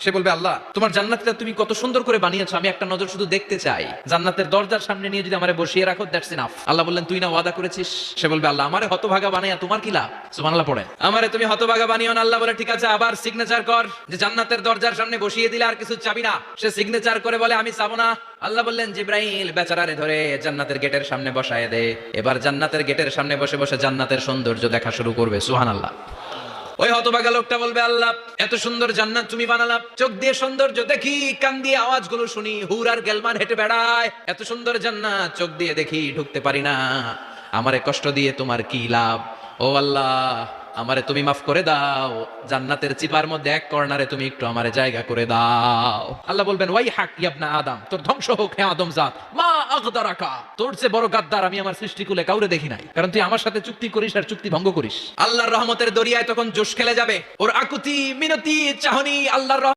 সে বলবে আল্লাহ তোমার জান্নাতটা তুমি কত সুন্দর করে বানিয়েছো, আমি একটা নজর শুধু দেখতে চাই। জান্নাতের দরজার সামনে নিয়ে যদি আমারে বসিয়ে রাখো, দ্যাটস ইনাফ। আল্লাহ বললেন তুই না ওয়াদা করেছিস। সে বলবে আল্লাহ আমারে হতভাগা বানাইয়া তোমার কি লাভ? সুবহানাল্লাহ পড়ে। আমারে তুমি হতভাগা বানিও না। আল্লাহ বলে ঠিক আছে, আবার সিগনেচার কর যে জান্নাতের দরজার সামনে বসিয়ে দিলে আর কিছু চাবি না। সে সিগনেচার করে বলে আমি চাবো না। আল্লাহ বললেন জিব্রাইল বেচারারে ধরে জান্নাতের গেটের সামনে বসায় দে। এবার জান্নাতের গেটের সামনে বসে বসে জান্নাতের সৌন্দর্য দেখা শুরু করবে। সুবহানাল্লাহ। ওই হতভাগা লোকটা বলবে আল্লাহ এত সুন্দর জান্নাত তুমি বানালা, চোখ দিয়ে সৌন্দর্য দেখি, কান দিয়ে আওয়াজগুলো শুনি, হুর আর গেলমান হেঁটে বেড়ায়, এত সুন্দর জান্নাত চোখ দিয়ে দেখি ঢুকতে পারি না, আমারে কষ্ট দিয়ে তোমার কি লাভ? ও আল্লাহ আমারে তুমি মাফ করে দাও, জান্নাতের চিপার মধ্যে এক কর্নারে তুমি একটু আমারে জায়গা করে দাও। আল্লাহ বলবেন ওয়াই হাক ইবনা আদম, তোর ধ্বংস হোক হে আদম জাত, মা আগদারাকা, তোর চেয়ে বড় গাদ্দার আমি আমার সৃষ্টিকুলে কাউরে দেখি নাই, কারণ তুই আমার সাথে চুক্তি করিস আর চুক্তি ভঙ্গ করিস। আল্লাহর রহমতের দরিয়ায় তখন জোশ খেলে যাবে, ওর আকুতি মিনতি চাহনি আল্লাহর